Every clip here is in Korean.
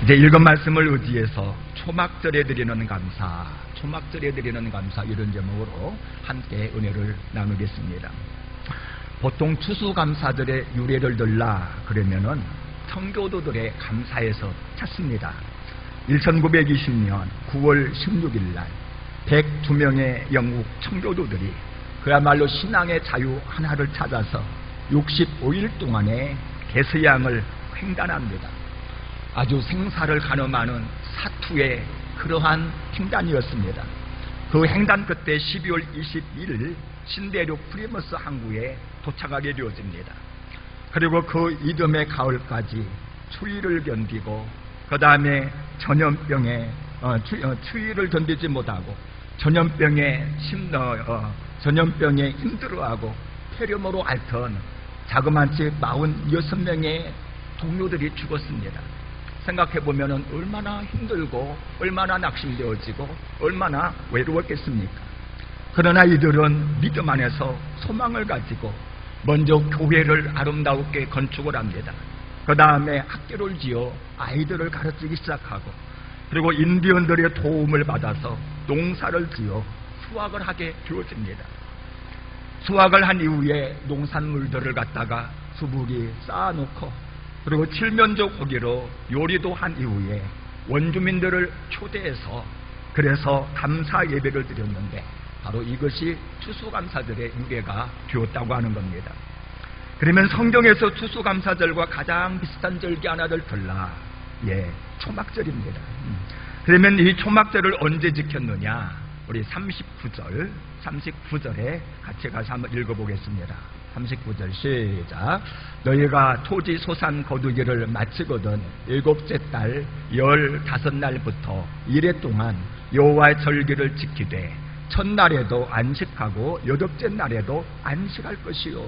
이제 읽은 말씀을 의지해서 초막절에 드리는 감사 이런 제목으로 함께 은혜를 나누겠습니다. 보통 추수감사절의 유래를 들라 그러면은 청교도들의 감사에서 찾습니다. 1920년 9월 16일 날 102명의 영국 청교도들이 그야말로 신앙의 자유 하나를 찾아서 65일 동안의 개서양을 횡단합니다. 아주 생사를 가늠하는 사투의 그러한 횡단이었습니다. 그 횡단 끝에 12월 21일 신대륙 프리머스 항구에 도착하게 되어집니다. 그리고 그 이듬해 가을까지 추위를 견디고 그 다음에 전염병에 추위를 견디지 못하고 전염병에 힘들어하고 폐렴으로 앓던 자그마치 46명의 동료들이 죽었습니다. 생각해보면 얼마나 힘들고 얼마나 낙심되어지고 얼마나 외로웠겠습니까? 그러나 이들은 믿음 안에서 소망을 가지고 먼저 교회를 아름답게 건축을 합니다. 그 다음에 학교를 지어 아이들을 가르치기 시작하고 그리고 인디언들의 도움을 받아서 농사를 지어 수확을 하게 되어집니다. 수확을 한 이후에 농산물들을 갖다가 수북이 쌓아놓고 그리고 칠면조 고기로 요리도 한 이후에 원주민들을 초대해서 그래서 감사 예배를 드렸는데 바로 이것이 추수감사절의 유래가 되었다고 하는 겁니다. 그러면 성경에서 추수감사절과 가장 비슷한 절기 하나를 들라. 초막절입니다. 그러면 이 초막절을 언제 지켰느냐? 우리 39절에 같이 가서 한번 읽어보겠습니다. 39절 시작. 너희가 토지 소산 거두기를 마치거든 7째 달 15날부터 이래 동안 여호와의 절기를 지키되 첫날에도 안식하고 8째 날에도 안식할 것이요.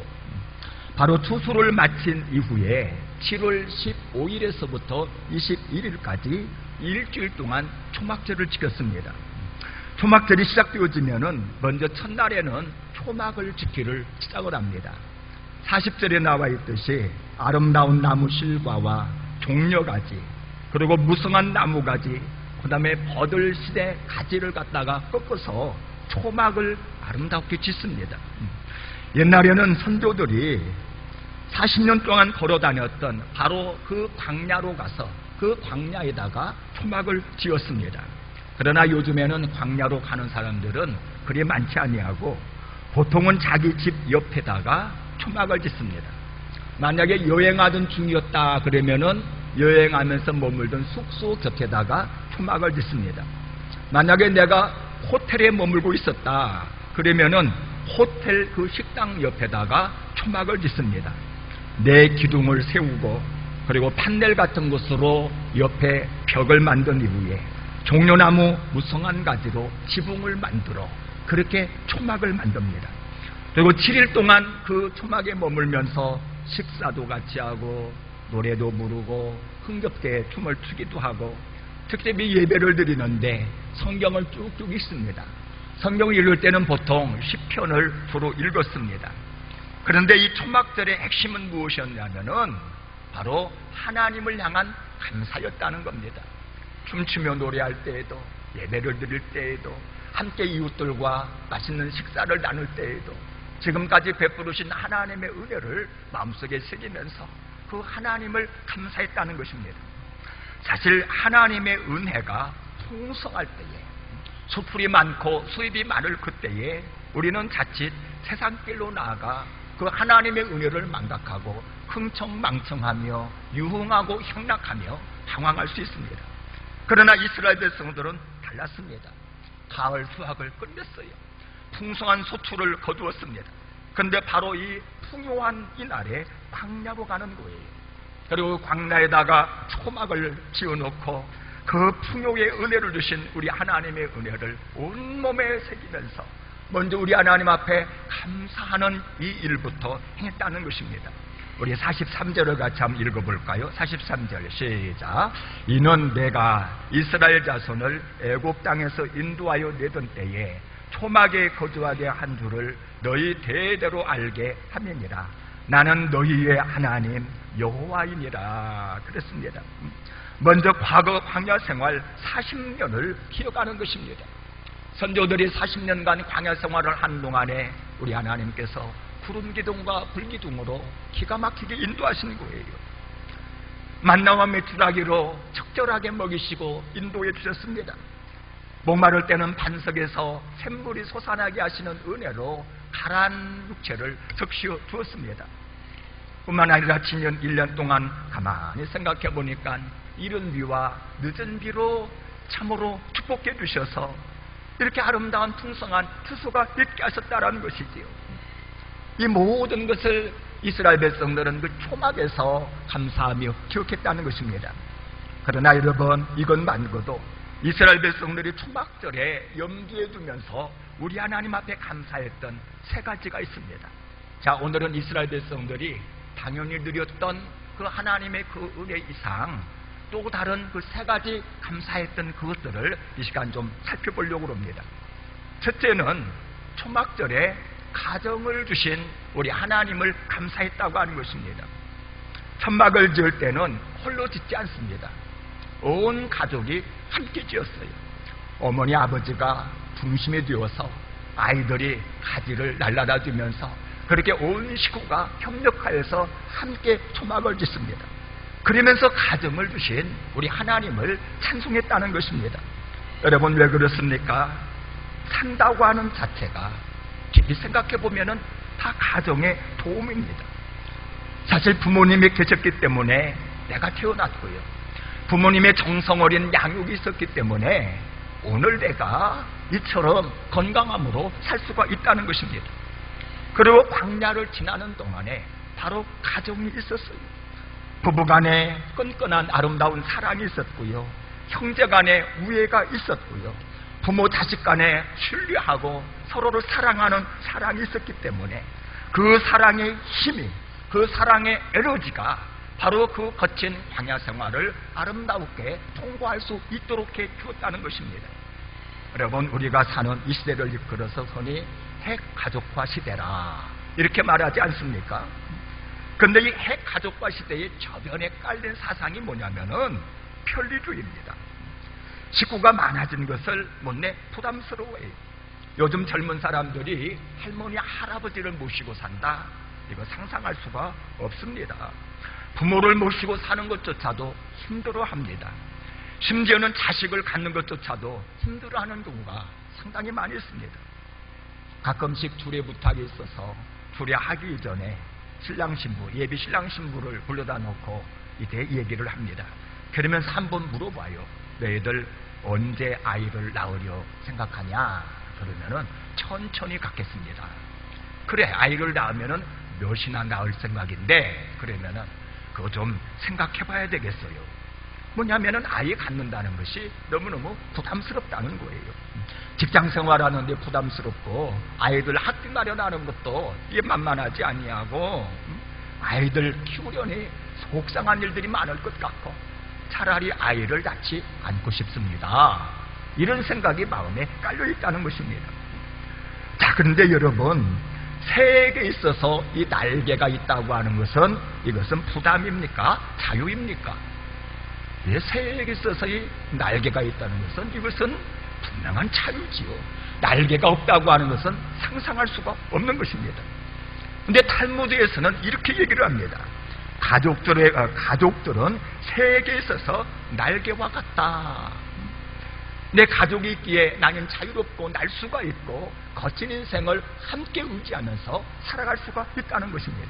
바로 추수를 마친 이후에 7월 15일에서부터 21일까지 일주일 동안 초막절을 지켰습니다. 초막절이 시작되어지면은 먼저 첫날에는 초막을 지키를 시작을 합니다. 40절에 나와 있듯이 아름다운 나무 실과와 종려가지 그리고 무성한 나무가지 그 다음에 버들실의 가지를 갖다가 꺾어서 초막을 아름답게 짓습니다. 옛날에는 선조들이 40년 동안 걸어 다녔던 바로 그 광야로 가서 그 광야에다가 초막을 지었습니다. 그러나 요즘에는 광야로 가는 사람들은 그리 많지 아니하고 보통은 자기 집 옆에다가 초막을 짓습니다. 만약에 여행하던 중이었다 그러면은 여행하면서 머물던 숙소 곁에다가 초막을 짓습니다. 만약에 내가 호텔에 머물고 있었다 그러면은 호텔 그 식당 옆에다가 초막을 짓습니다. 내 기둥을 세우고 그리고 판넬 같은 것으로 옆에 벽을 만든 이후에 종려나무 무성한 가지로 지붕을 만들어 그렇게 초막을 만듭니다. 그리고 7일 동안 그 초막에 머물면서 식사도 같이 하고 노래도 부르고 흥겹게 춤을 추기도 하고 특별히 예배를 드리는데 성경을 쭉쭉 읽습니다. 성경을 읽을 때는 보통 시편을 주로 읽었습니다. 그런데 이 초막절의 핵심은 무엇이었냐면은 바로 하나님을 향한 감사였다는 겁니다. 춤추며 노래할 때에도 예배를 드릴 때에도 함께 이웃들과 맛있는 식사를 나눌 때에도 지금까지 베푸르신 하나님의 은혜를 마음속에 새기면서 그 하나님을 감사했다는 것입니다. 사실 하나님의 은혜가 풍성할 때에 수풀이 많고 수입이 많을 그때에 우리는 자칫 세상길로 나아가 그 하나님의 은혜를 망각하고 흥청망청하며 유흥하고 향락하며 방황할 수 있습니다. 그러나 이스라엘 백성들은 달랐습니다. 가을 수확을 끝냈어요. 풍성한 소출을 거두었습니다. 그런데 바로 이 풍요한 이날에 광야로 가는 거예요. 그리고 광야에다가 초막을 지어놓고 그 풍요의 은혜를 주신 우리 하나님의 은혜를 온몸에 새기면서 먼저 우리 하나님 앞에 감사하는 이 일부터 행했다는 것입니다. 우리 43절을 같이 한번 읽어볼까요? 43절 시작. 이는 내가 이스라엘 자손을 애굽 땅에서 인도하여 내던 때에 초막에 거주하게 한 줄을 너희 대대로 알게 함이니라. 나는 너희의 하나님 여호와이니라. 그랬습니다. 먼저 과거 광야 생활 40년을 기억하는 것입니다. 선조들이 40년간 광야 생활을 한 동안에 우리 하나님께서 구름 기둥과 불 기둥으로 기가 막히게 인도하신 거예요. 만나와 메추라기로 적절하게 먹이시고 인도해 주셨습니다. 목마를 때는 반석에서 샘물이 솟아나게 하시는 은혜로 가라앉은 육체를 적시어 주었습니다. 뿐만 아니라 1년 동안 가만히 생각해 보니까 이른 비와 늦은 비로 참으로 축복해 주셔서 이렇게 아름다운 풍성한 추수가 있게 하셨다는 것이지요. 이 모든 것을 이스라엘 백성들은 그 초막에서 감사하며 기억했다는 것입니다. 그러나 여러분, 이것 말고도 이스라엘 백성들이 초막절에 염두에 두면서 우리 하나님 앞에 감사했던 세 가지가 있습니다. 자, 오늘은 이스라엘 백성들이 당연히 누렸던 그 하나님의 그 은혜 이상 또 다른 그 세 가지 감사했던 그것들을 이 시간 좀 살펴보려고 합니다. 첫째는 초막절에 가정을 주신 우리 하나님을 감사했다고 하는 것입니다. 천막을 지을 때는 홀로 짓지 않습니다. 온 가족이 함께 지었어요. 어머니 아버지가 중심이 되어서 아이들이 가지를 날라다 주면서 그렇게 온 식구가 협력하여서 함께 초막을 짓습니다. 그러면서 가정을 주신 우리 하나님을 찬송했다는 것입니다. 여러분, 왜 그렇습니까? 산다고 하는 자체가 깊이 생각해 보면은 다 가정의 도움입니다. 사실 부모님이 계셨기 때문에 내가 태어났고요. 부모님의 정성 어린 양육이 있었기 때문에 오늘 내가 이처럼 건강함으로 살 수가 있다는 것입니다. 그리고 광야를 지나는 동안에 바로 가정이 있었어요. 부부간에 끈끈한 아름다운 사랑이 있었고요. 형제간에 우애가 있었고요. 부모 자식 간에 신뢰하고 서로를 사랑하는 사랑이 있었기 때문에 그 사랑의 힘이, 그 사랑의 에너지가 바로 그 거친 광야 생활을 아름답게 통과할 수 있도록 해 주었다는 것입니다. 여러분, 우리가 사는 이 시대를 이끌어서 흔히 핵가족화 시대라 이렇게 말하지 않습니까? 그런데 이 핵가족화 시대의 저변에 깔린 사상이 뭐냐면은 편리주의입니다. 식구가 많아진 것을 못내 부담스러워해요. 요즘 젊은 사람들이 할머니, 할아버지를 모시고 산다? 이거 상상할 수가 없습니다. 부모를 모시고 사는 것조차도 힘들어합니다. 심지어는 자식을 갖는 것조차도 힘들어하는 경우가 상당히 많이 있습니다. 가끔씩 주례 부탁이 있어서 주례하기 전에 신랑 신부, 예비 신랑 신부를 불러다 놓고 이제 얘기를 합니다. 그러면서 한번 물어봐요. 너희들 언제 아이를 낳으려 생각하냐? 그러면은 천천히 갖겠습니다. 그래, 아이를 낳으면은 몇이나 낳을 생각인데, 그러면은 그거 좀 생각해 봐야 되겠어요. 뭐냐면은 아이 갖는다는 것이 너무너무 부담스럽다는 거예요. 직장 생활하는데 부담스럽고 아이들 학비 마련하는 것도 이게 만만하지 아니하고 아이들 키우려니 속상한 일들이 많을 것 같고 차라리 아이를 낳지 않고 싶습니다. 이런 생각이 마음에 깔려 있다는 것입니다. 자, 그런데 여러분, 새에게 있어서 이 날개가 있다고 하는 것은 이것은 부담입니까? 자유입니까? 새에게 있어서 이 날개가 있다는 것은 이것은 분명한 자유지요. 날개가 없다고 하는 것은 상상할 수가 없는 것입니다. 그런데 탈무드에서는 이렇게 얘기를 합니다. 가족들은 새에게 있어서 날개와 같다. 내 가족이 있기에 나는 자유롭고 날 수가 있고 거친 인생을 함께 의지하면서 살아갈 수가 있다는 것입니다.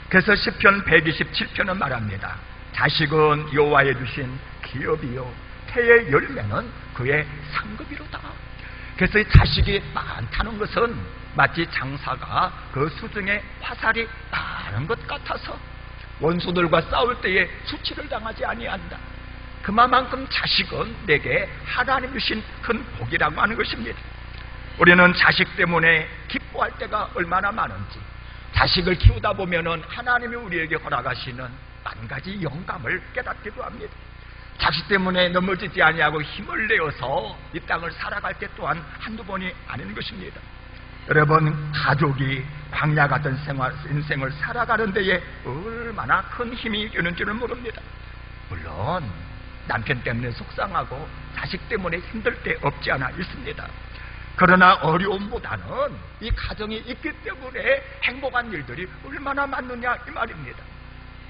그래서 시편 127편은 말합니다. 자식은 여호와의 주신 기업이요 태의 열매는 그의 상급이로다. 그래서 이 자식이 많다는 것은 마치 장사가 그 수중에 화살이 많은 것 같아서 원수들과 싸울 때에 수치를 당하지 아니한다. 그만큼 자식은 내게 하나님 주신 큰 복이라고 하는 것입니다. 우리는 자식 때문에 기뻐할 때가 얼마나 많은지, 자식을 키우다 보면은 하나님이 우리에게 허락하시는 만 가지 영감을 깨닫기도 합니다. 자식 때문에 넘어지지 아니하고 힘을 내어서 이 땅을 살아갈 때 또한 한두 번이 아닌 것입니다. 여러분, 가족이 광야 같은 인생을 살아가는 데에 얼마나 큰 힘이 되는 줄을 모릅니다. 물론 남편 때문에 속상하고 자식 때문에 힘들 때 없지 않아 있습니다. 그러나 어려움보다는 이 가정이 있기 때문에 행복한 일들이 얼마나 많느냐 이 말입니다.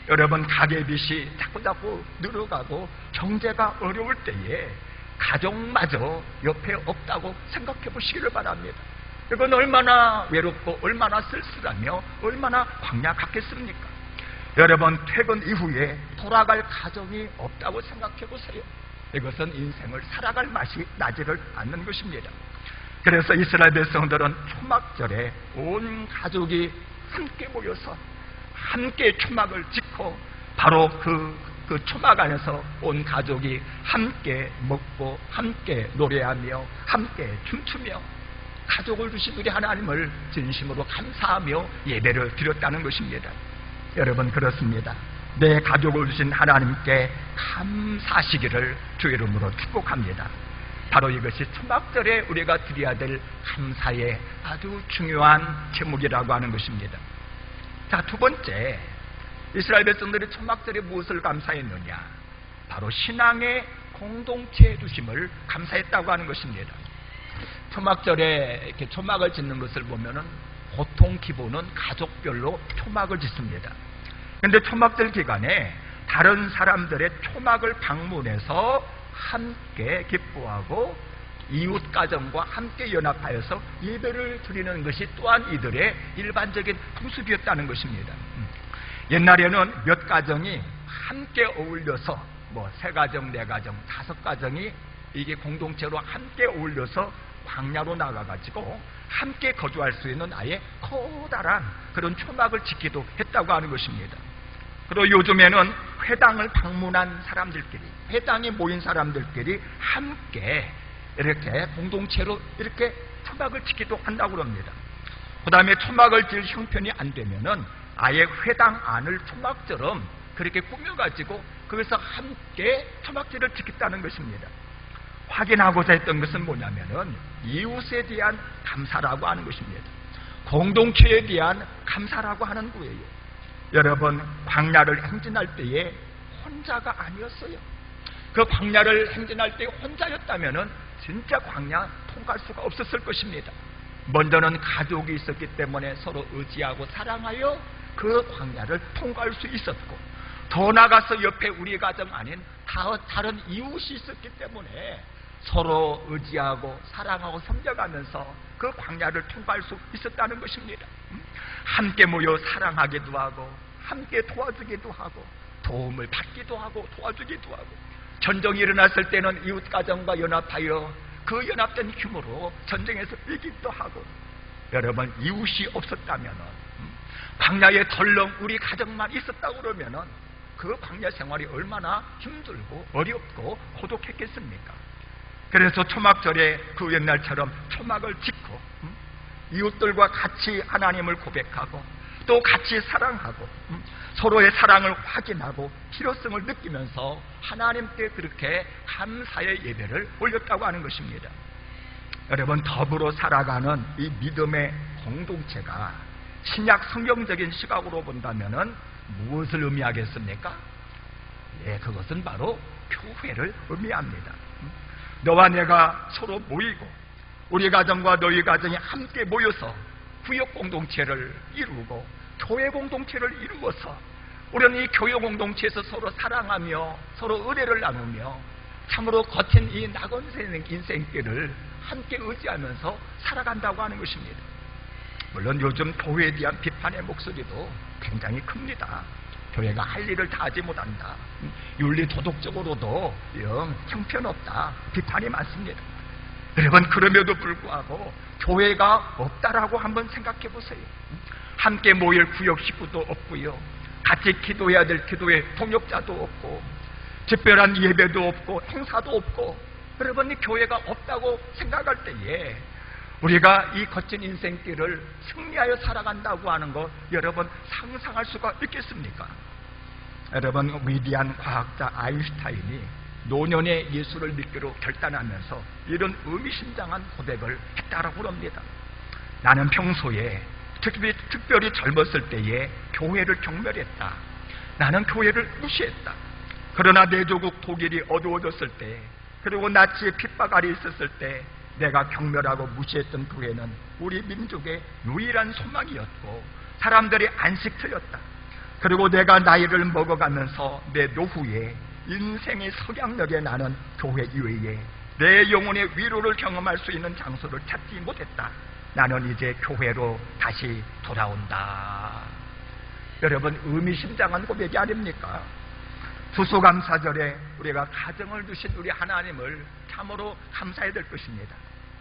여러분, 가계 빚이 자꾸자꾸 늘어가고 경제가 어려울 때에 가족마저 옆에 없다고 생각해 보시기를 바랍니다. 이건 얼마나 외롭고 얼마나 쓸쓸하며 얼마나 광야 같겠습니까? 여러분, 퇴근 이후에 돌아갈 가정이 없다고 생각해 보세요. 이것은 인생을 살아갈 맛이 나지를 않는 것입니다. 그래서 이스라엘 백성들은 초막절에 온 가족이 함께 모여서 함께 초막을 짓고 바로 그 초막 안에서 온 가족이 함께 먹고 함께 노래하며 함께 춤추며 가족을 주신 우리 하나님을 진심으로 감사하며 예배를 드렸다는 것입니다. 여러분, 그렇습니다. 내 가족을 주신 하나님께 감사하시기를 주의 이름으로 축복합니다. 바로 이것이 초막절에 우리가 드려야 될 감사의 아주 중요한 제목이라고 하는 것입니다. 자, 두 번째, 이스라엘 백성들이 초막절에 무엇을 감사했느냐? 바로 신앙의 공동체 주심을 감사했다고 하는 것입니다. 초막절에 이렇게 초막을 짓는 것을 보면은 보통 기본은 가족별로 초막을 짓습니다. 그런데 초막절 기간에 다른 사람들의 초막을 방문해서 함께 기뻐하고 이웃 가정과 함께 연합하여서 예배를 드리는 것이 또한 이들의 일반적인 풍습이었다는 것입니다. 옛날에는 몇 가정이 함께 어울려서 세 가정, 네 가정, 다섯 가정이 이게 공동체로 함께 어울려서 광야로 나가가지고 함께 거주할 수 있는 아예 커다란 그런 초막을 짓기도 했다고 하는 것입니다. 그리고 요즘에는 회당을 방문한 사람들끼리, 회당에 모인 사람들끼리 함께 이렇게 공동체로 이렇게 초막을 짓기도 한다고 합니다. 그 다음에 초막을 질 형편이 안 되면은 아예 회당 안을 초막처럼 그렇게 꾸며가지고 거기서 함께 초막질을 짓겠다는 것입니다. 확인하고자 했던 것은 뭐냐면은 이웃에 대한 감사라고 하는 것입니다. 공동체에 대한 감사라고 하는 거예요. 여러분, 광야를 행진할 때에 혼자가 아니었어요. 그 광야를 행진할 때 혼자였다면은 진짜 광야 통과할 수가 없었을 것입니다. 먼저는 가족이 있었기 때문에 서로 의지하고 사랑하여 그 광야를 통과할 수 있었고, 더 나아가서 옆에 우리 가정 아닌 다른 이웃이 있었기 때문에 서로 의지하고 사랑하고 섬겨가면서 그 광야를 통과할 수 있었다는 것입니다. 함께 모여 사랑하기도 하고 함께 도와주기도 하고 도움을 받기도 하고 도와주기도 하고, 전쟁이 일어났을 때는 이웃 가정과 연합하여 그 연합된 힘으로 전쟁에서 이기기도 하고, 여러분, 이웃이 없었다면 광야에 덜렁 우리 가정만 있었다고 그러면 그 광야 생활이 얼마나 힘들고 어렵고 고독했겠습니까? 그래서 초막절에 그 옛날처럼 초막을 짓고 이웃들과 같이 하나님을 고백하고 또 같이 사랑하고 서로의 사랑을 확인하고 필요성을 느끼면서 하나님께 그렇게 감사의 예배를 올렸다고 하는 것입니다. 여러분, 더불어 살아가는 이 믿음의 공동체가 신약 성경적인 시각으로 본다면은 무엇을 의미하겠습니까? 예, 그것은 바로 교회를 의미합니다. 너와 내가 서로 모이고 우리 가정과 너희 가정이 함께 모여서 구역 공동체를 이루고 교회 공동체를 이루어서 우리는 이 교회 공동체에서 서로 사랑하며 서로 은혜를 나누며 참으로 거친 이 낙원생 인생길을 함께 의지하면서 살아간다고 하는 것입니다. 물론 요즘 교회에 대한 비판의 목소리도 굉장히 큽니다. 교회가 할 일을 다 하지 못한다, 윤리 도덕적으로도 영 형편없다, 비판이 많습니다. 여러분, 그럼에도 불구하고 교회가 없다라고 한번 생각해 보세요. 함께 모일 구역 식구도 없고요, 같이 기도해야 될 기도의 동역자도 없고, 특별한 예배도 없고 행사도 없고, 여러분, 이 교회가 없다고 생각할 때에 우리가 이 거친 인생길을 승리하여 살아간다고 하는 것, 여러분 상상할 수가 있겠습니까? 여러분, 위대한 과학자 아인슈타인이 노년의 예수를 믿기로 결단하면서 이런 의미심장한 고백을 했다라고 합니다. 나는 평소에 특별히 젊었을 때에 교회를 경멸했다. 나는 교회를 무시했다. 그러나 내 조국 독일이 어두워졌을 때, 그리고 나치의 핍박 아래 있었을 때 내가 경멸하고 무시했던 교회는 우리 민족의 유일한 소망이었고 사람들이 안식처였다. 그리고 내가 나이를 먹어가면서 내 노후에 인생의 석양역에 나는 교회 이외에 내 영혼의 위로를 경험할 수 있는 장소를 찾지 못했다. 나는 이제 교회로 다시 돌아온다. 여러분, 의미심장한 고백이 아닙니까? 추수감사절에 우리가 가정을 두신 우리 하나님을 참으로 감사해야 될 것입니다.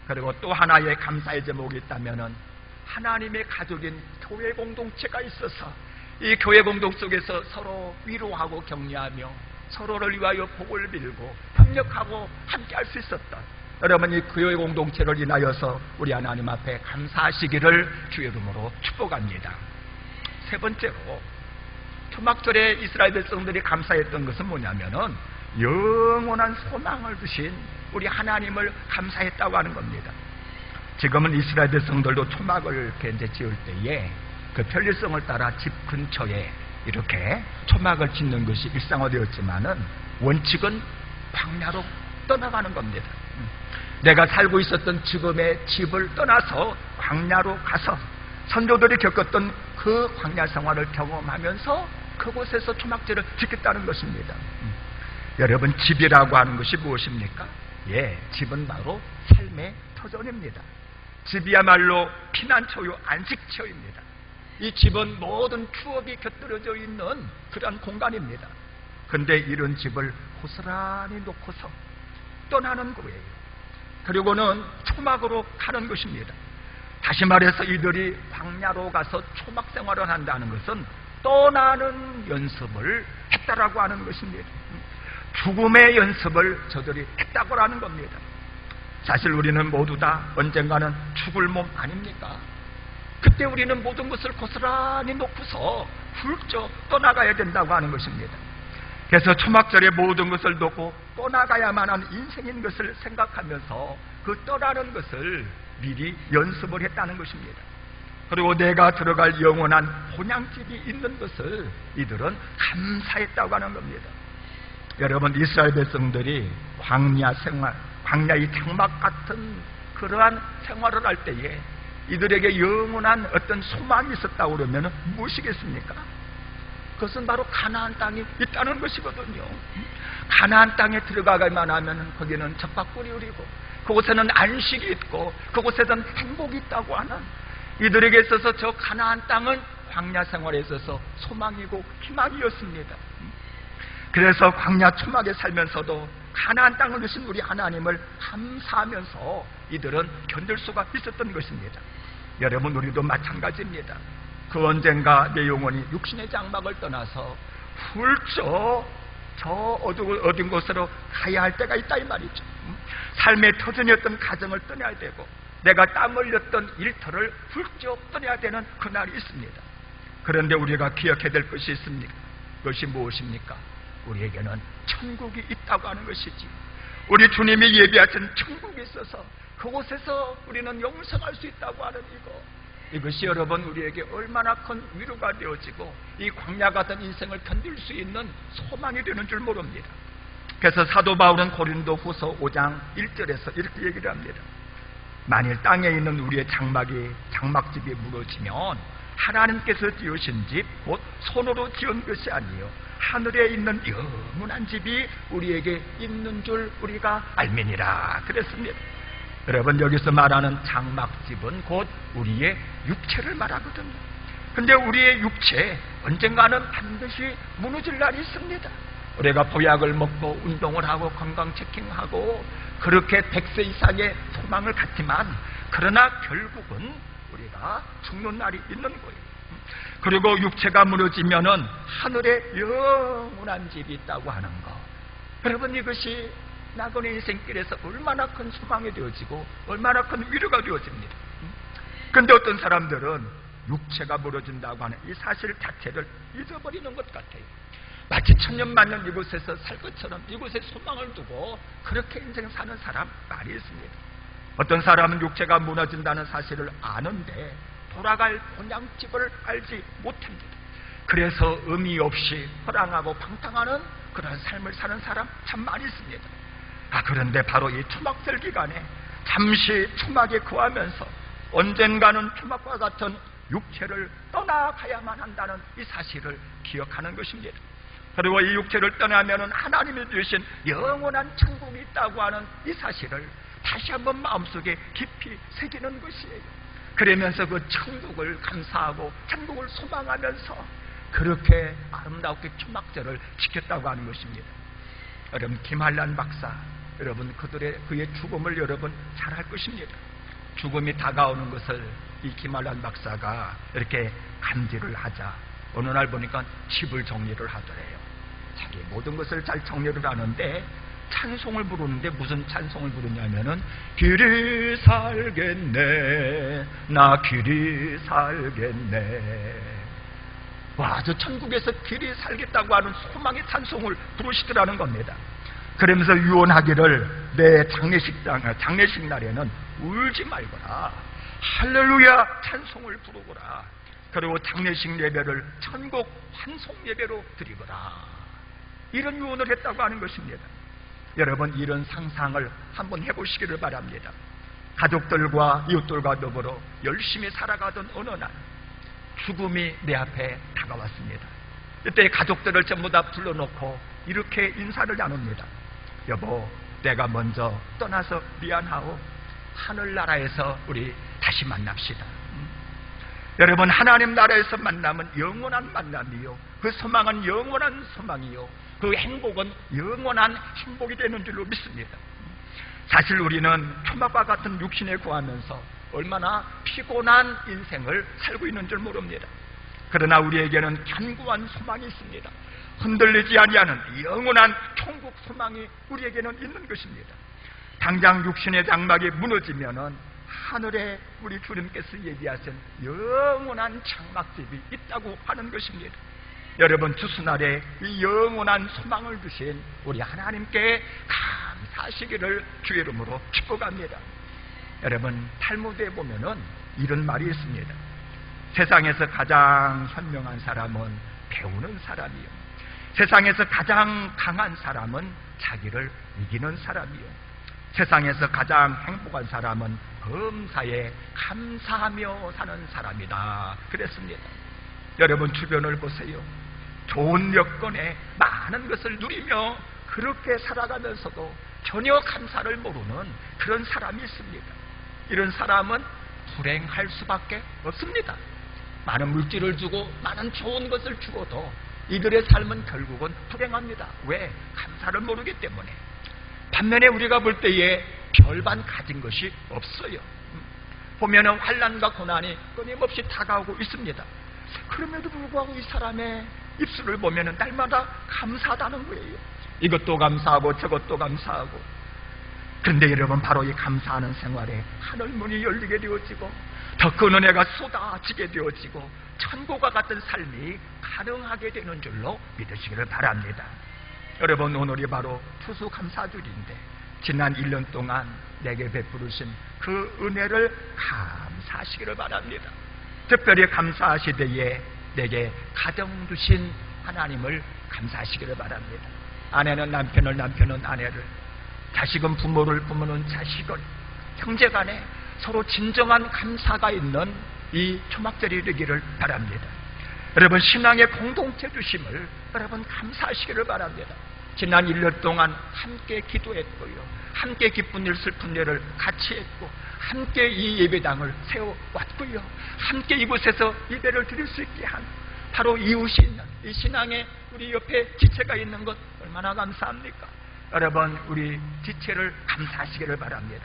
그리고 또 하나의 감사의 제목이 있다면 하나님의 가족인 교회 공동체가 있어서 이 교회 공동 속에서 서로 위로하고 격려하며 서로를 위하여 복을 빌고 협력하고 함께 할 수 있었던 여러분, 이 교회 공동체를 인하여서 우리 하나님 앞에 감사하시기를 주의 이름으로 축복합니다. 세 번째로 초막절에 이스라엘 백성들이 감사했던 것은 뭐냐면은 영원한 소망을 주신 우리 하나님을 감사했다고 하는 겁니다. 지금은 이스라엘 백성들도 초막을 이렇게 이제 지을 때에 그 편리성을 따라 집 근처에 이렇게 초막을 짓는 것이 일상화되었지만은 원칙은 광야로 떠나가는 겁니다. 내가 살고 있었던 지금의 집을 떠나서 광야로 가서 선조들이 겪었던 그 광야 생활을 경험하면서 그곳에서 초막절을 지켰다는 것입니다. 여러분, 집이라고 하는 것이 무엇입니까? 예, 집은 바로 삶의 터전입니다. 집이야말로 피난처요 안식처입니다. 이 집은 모든 추억이 곁들여져 있는 그런 공간입니다. 그런데 이런 집을 고스란히 놓고서 떠나는 거예요. 그리고는 초막으로 가는 것입니다. 다시 말해서 이들이 광야로 가서 초막 생활을 한다는 것은 떠나는 연습을 했다라고 하는 것입니다. 죽음의 연습을 저들이 했다고 하는 겁니다. 사실 우리는 모두 다 언젠가는 죽을 몸 아닙니까? 그때 우리는 모든 것을 고스란히 놓고서 훌쩍 떠나가야 된다고 하는 것입니다. 그래서 초막절에 모든 것을 놓고 떠나가야만 하는 인생인 것을 생각하면서 그 떠나는 것을 미리 연습을 했다는 것입니다. 그리고 내가 들어갈 영원한 본향집이 있는 것을 이들은 감사했다고 하는 겁니다. 여러분, 이스라엘 백성들이 광야 생활, 광야의 장막 같은 그러한 생활을 할 때에 이들에게 영원한 어떤 소망이 있었다고 그러면 무엇이겠습니까? 그것은 바로 가나안 땅이 있다는 것이거든요. 가나안 땅에 들어가기만 하면 거기는 젖밥꿀이 흐리고 그곳에는 안식이 있고 그곳에는 행복이 있다고 하는, 이들에게 있어서 저 가나안 땅은 광야 생활에 있어서 소망이고 희망이었습니다. 그래서 광야 초막에 살면서도 가나안 땅을 주신 우리 하나님을 감사하면서 이들은 견딜 수가 있었던 것입니다. 여러분, 우리도 마찬가지입니다. 그 언젠가 내 영혼이 육신의 장막을 떠나서 훌쩍 저 어두운 곳으로 가야 할 때가 있다 이 말이죠. 삶의 터전이었던 가정을 떠나야 되고 내가 땀 흘렸던 일터를 훌쩍 떠나야 되는 그날이 있습니다. 그런데 우리가 기억해야 될 것이 있습니다. 그것이 무엇입니까? 우리에게는 천국이 있다고 하는 것이지. 우리 주님이 예비하신 천국이 있어서 그곳에서 우리는 영생할 수 있다고 하는 이것이 여러분 우리에게 얼마나 큰 위로가 되어지고 이 광야 같은 인생을 견딜 수 있는 소망이 되는 줄 모릅니다. 그래서 사도 바울은 고린도 후서 5장 1절에서 이렇게 얘기를 합니다. 만일 땅에 있는 우리의 장막집이 무너지면 하나님께서 지으신 집 곧 손으로 지은 것이 아니요 하늘에 있는 영원한 집이 우리에게 있는 줄 우리가 알미니라 그랬습니다. 여러분, 여기서 말하는 장막집은 곧 우리의 육체를 말하거든요. 근데 우리의 육체 언젠가는 반드시 무너질 날이 있습니다. 우리가 보약을 먹고 운동을 하고 건강 체킹하고 그렇게 100세 이상의 소망을 갖지만 그러나 결국은 우리가 죽는 날이 있는 거예요. 그리고 육체가 무너지면은 하늘에 영원한 집이 있다고 하는 거. 여러분, 이것이 나그네 인생길에서 얼마나 큰 소망이 되어지고 얼마나 큰 위로가 되어집니다. 그런데 어떤 사람들은 육체가 무너진다고 하는 이 사실 자체를 잊어버리는 것 같아요. 마치 천년만년 이곳에서 살 것처럼 이곳에 소망을 두고 그렇게 인생 사는 사람 많이 있습니다. 어떤 사람은 육체가 무너진다는 사실을 아는데 돌아갈 본향집을 알지 못합니다. 그래서 의미 없이 허랑하고 방탕하는 그런 삶을 사는 사람 참 많이 있습니다. 그런데 바로 이 초막절 기간에 잠시 초막에 거하면서 언젠가는 초막과 같은 육체를 떠나가야만 한다는 이 사실을 기억하는 것입니다. 그리고 이 육체를 떠나면 하나님이 주신 영원한 천국이 있다고 하는 이 사실을 다시 한번 마음속에 깊이 새기는 것이에요. 그러면서 그 천국을 감사하고 천국을 소망하면서 그렇게 아름답게 초막절을 지켰다고 하는 것입니다. 여러분, 김한란 박사, 여러분 그의 죽음을 여러분 잘 알 것입니다. 죽음이 다가오는 것을 이 김한란 박사가 이렇게 감지를 하자 어느 날 보니까 집을 정리를 하더래요. 자기 모든 것을 잘 정리를 하는데 찬송을 부르는데 무슨 찬송을 부르냐면은 길이 살겠네, 나 길이 살겠네. 와, 저 천국에서 길이 살겠다고 하는 소망의 찬송을 부르시더라는 겁니다. 그러면서 유언하기를 내 장례식 날에는 울지 말거라, 할렐루야 찬송을 부르거라. 그리고 장례식 예배를 천국 환송 예배로 드리거라. 이런 유언을 했다고 하는 것입니다. 여러분, 이런 상상을 한번 해보시기를 바랍니다. 가족들과 이웃들과 더불어 열심히 살아가던 어느 날 죽음이 내 앞에 다가왔습니다. 이때 가족들을 전부 다 불러놓고 이렇게 인사를 나눕니다. 여보, 내가 먼저 떠나서 미안하오. 하늘나라에서 우리 다시 만납시다. 여러분, 하나님 나라에서 만남은 영원한 만남이요, 그 소망은 영원한 소망이요, 그 행복은 영원한 행복이 되는 줄로 믿습니다. 사실 우리는 초막과 같은 육신에 구하면서 얼마나 피곤한 인생을 살고 있는 줄 모릅니다. 그러나 우리에게는 견고한 소망이 있습니다. 흔들리지 아니하는 영원한 천국 소망이 우리에게는 있는 것입니다. 당장 육신의 장막이 무너지면은 하늘에 우리 주님께서 얘기하신 영원한 장막집이 있다고 하는 것입니다. 여러분, 주수날에 이 영원한 소망을 주신 우리 하나님께 감사하시기를 주의 이름으로 축복합니다. 여러분, 탈무드에 보면은 이런 말이 있습니다. 세상에서 가장 현명한 사람은 배우는 사람이요, 세상에서 가장 강한 사람은 자기를 이기는 사람이요, 세상에서 가장 행복한 사람은 범사에 감사하며 사는 사람이다 그랬습니다. 여러분, 주변을 보세요. 좋은 여건에 많은 것을 누리며 그렇게 살아가면서도 전혀 감사를 모르는 그런 사람이 있습니다. 이런 사람은 불행할 수밖에 없습니다. 많은 물질을 주고 많은 좋은 것을 주고도 이들의 삶은 결국은 불행합니다. 왜? 감사를 모르기 때문에. 반면에 우리가 볼 때에 별반 가진 것이 없어요. 보면은 환난과 고난이 끊임없이 다가오고 있습니다. 그럼에도 불구하고 이 사람의 입술을 보면은 날마다 감사하다는 거예요. 이것도 감사하고 저것도 감사하고. 그런데 여러분, 바로 이 감사하는 생활에 하늘문이 열리게 되어지고 더 큰 은혜가 쏟아지게 되어지고 천국과 같은 삶이 가능하게 되는 줄로 믿으시기를 바랍니다. 여러분, 오늘이 바로 추수감사주일인데 지난 1년 동안 내게 베푸르신 그 은혜를 감사하시기를 바랍니다. 특별히 감사하시되에 내게 가정 주신 하나님을 감사하시기를 바랍니다. 아내는 남편을, 남편은 아내를, 자식은 부모를, 부모는 자식을, 형제간에 서로 진정한 감사가 있는 이 초막절이 되기를 바랍니다. 여러분, 신앙의 공동체 주심을 여러분 감사하시기를 바랍니다. 지난 1년 동안 함께 기도했고요, 함께 기쁜 일 슬픈 일을 같이 했고, 함께 이 예배당을 세워왔고요, 함께 이곳에서 예배를 드릴 수 있게 한 바로 이웃이 있는 이 신앙의 우리 옆에 지체가 있는 것 얼마나 감사합니까? 여러분, 우리 지체를 감사하시기를 바랍니다.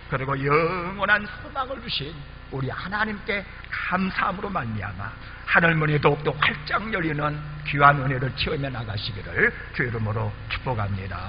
그리고 영원한 소망을 주신 우리 하나님께 감사함으로 말미암아 하늘문이 더욱더 활짝 열리는 귀한 은혜를 체험해 나가시기를 주 이름으로 축복합니다.